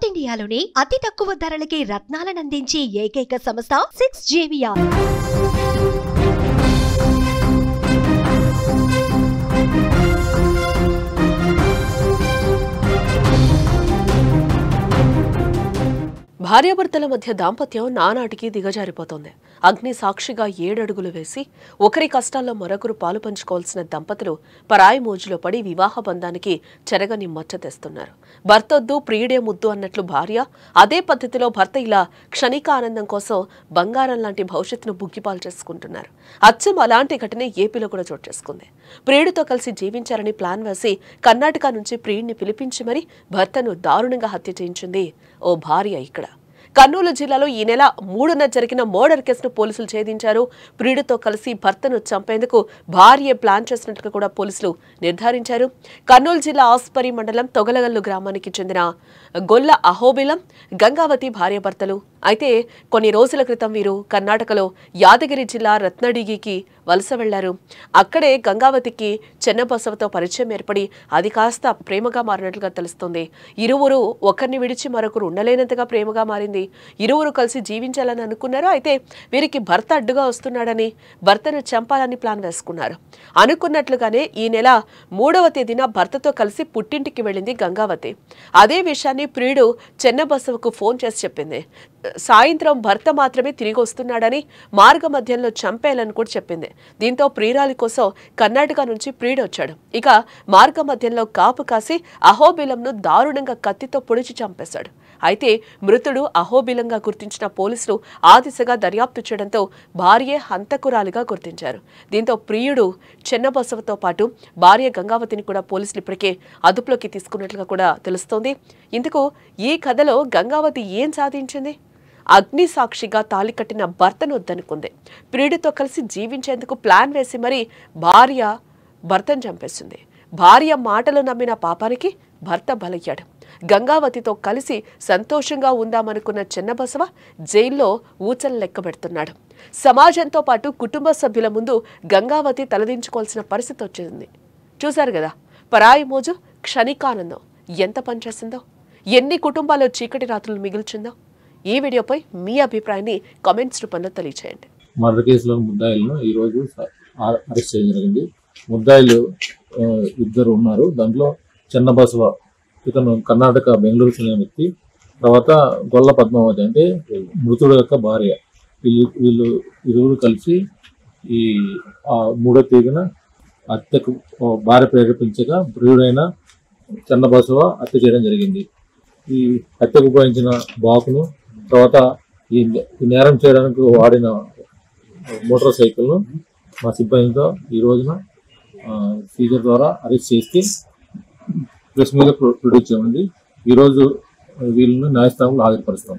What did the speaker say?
North ఇండియాలోని అతి తక్కువ ధరలకి రత్నాలనందించే ఏకైక సంస్థ 6JVR. భార్యాభర్తల మధ్య దాంపత్యం నానాటికి దిగజారిపోతోంది. అగ్ని సాక్షిగా 7 అడుగులు వేసి ఒకరి కష్టాల్లో మరొకరు పాలు పంచుకోవాల్సిన దంపతులు పరాయి మోజులో పడి వివాహ బంధానికి చెరగని మచ్చ తెస్తున్నారు. భర్తొద్దు ప్రియుడే ముద్దు అన్నట్లు భార్య అదే పద్ధతిలో భర్త ఇలా క్షణిక ఆనందం కోసం బంగారం లాంటి భవిష్యత్తును బుగ్గిపాలు చేసుకుంటున్నారు. అచ్చం అలాంటి ఘటన ఏపీలో కూడా చోటు చేసుకుంది. ప్రియుడితో కలిసి జీవించాలని ప్లాన్ వేసి కర్ణాటక నుంచి ప్రియుడిని పిలిపించి మరీ భర్తను దారుణంగా హత్య చేయించింది ఓ భార్య. ఇక్కడ కర్నూలు జిల్లాలో ఈ నెల 3న జరిగిన మర్డర్ కేసును పోలీసులు ఛేదించారు. ప్రియుడితో కలిసి భర్తను చంపేందుకు భార్య ప్లాన్ చేసినట్టుగా కూడా పోలీసులు నిర్ధారించారు. కర్నూలు జిల్లా ఆస్పరి మండలం తొగలగల్లు గ్రామానికి చెందిన గొల్ల అహోబిలం, గంగావతి భార్యాభర్తలు. అయితే కొన్ని రోజుల క్రితం వీరు కర్ణాటకలో యాదగిరి జిల్లా రత్నడిగికి వలస వెళ్లారు. అక్కడే గంగావతికి చెన్నబసవతో పరిచయం ఏర్పడి అది కాస్త ప్రేమగా మారినట్లుగా తెలుస్తుంది. ఇరువురు ఒకరిని విడిచి మరొకరు ఉండలేనంతగా ప్రేమగా మారింది. ఇరువురు కలిసి జీవించాలని అనుకున్నారు. అయితే వీరికి భర్త అడ్డుగా వస్తున్నాడని భర్తను చంపాలని ప్లాన్ వేసుకున్నారు. అనుకున్నట్లుగానే ఈ నెల 3వ తేదీన భర్తతో కలిసి పుట్టింటికి వెళ్ళింది గంగావతి. అదే విషయాన్ని ప్రియుడు చెన్నబసవకు ఫోన్ చేసి చెప్పింది. సాయంత్రం భర్త మాత్రమే తిరిగి వస్తున్నాడని, మార్గ మధ్యంలో చంపేయాలని కూడా చెప్పింది. దీంతో ప్రియురాలి కోసం కర్ణాటక నుంచి ప్రియుడు వచ్చాడు. ఇక మార్గ మధ్యంలో కాపు కాసి అహోబిలంను దారుణంగా కత్తితో పొడిచి చంపేశాడు. అయితే మృతుడు అహోబిలంగా గుర్తించిన పోలీసులు ఆ దిశగా దర్యాప్తు చేయడంతో భార్యే హంతకురాలిగా గుర్తించారు. దీంతో ప్రియుడు చెన్నబసవతో పాటు భార్య గంగావతిని కూడా పోలీసులు ఇప్పటికే అదుపులోకి తీసుకున్నట్లుగా కూడా తెలుస్తోంది. ఇందుకు ఈ కథలో గంగావతి ఏం సాధించింది? అగ్ని సాక్షిగా తాళి కట్టిన భర్తను వద్దనుకుంది. ప్రియుడితో కలిసి జీవించేందుకు ప్లాన్ వేసి మరీ భార్య భర్తను చంపేస్తుంది. భార్య మాటలు నమ్మిన పాపానికి భర్త బలయ్యాడు. గంగావతితో కలిసి సంతోషంగా ఉందామనుకున్న చెన్నబసవ జైల్లో ఊచలు లెక్కబెడుతున్నాడు. సమాజంతో పాటు కుటుంబ సభ్యుల ముందు గంగావతి తలదించుకోవాల్సిన పరిస్థితి వచ్చింది. చూశారు కదా, పరాయి మోజు క్షణికానందం ఎంత పనిచేసిందో, ఎన్ని కుటుంబాల్లో చీకటి రాత్రులు మిగిల్చిందో. ఈ వీడియోపై మీ అభిప్రాయాన్ని కామెంట్స్ రూపంలో తెలియచేయండి. మర్డర్ కేసులో ముద్దాయిలను ఈరోజు అరెస్ట్ చేయడం జరిగింది. ముద్దాయిలు ఇద్దరు ఉన్నారు. దాంట్లో చెన్నబసవ, ఇతను కర్ణాటక బెంగళూరు చెందిన వ్యక్తి. తర్వాత గొల్ల పద్మావతి అంటే మృతుడు యొక్క భార్య. వీళ్ళు ఇరువురు కలిసి ఈ 3వ తేదీన హత్యకు భార్య ప్రేరేపించగా ప్రియుడైన చెన్నబసవ హత్య చేయడం జరిగింది. ఈ హత్యకు ఉపయోగించిన బాకును, తర్వాత ఈ నేరం చేయడానికి వాడిన మోటార్ సైకిల్ను మా సిబ్బందితో ఈ రోజున సీజర్ ద్వారా అరెస్ట్ చేసి ప్రెస్ మీద ప్రొడ్యూస్ చేయండి. ఈరోజు వీళ్ళని న్యాయస్థానంలో హాజరుపరుస్తాం.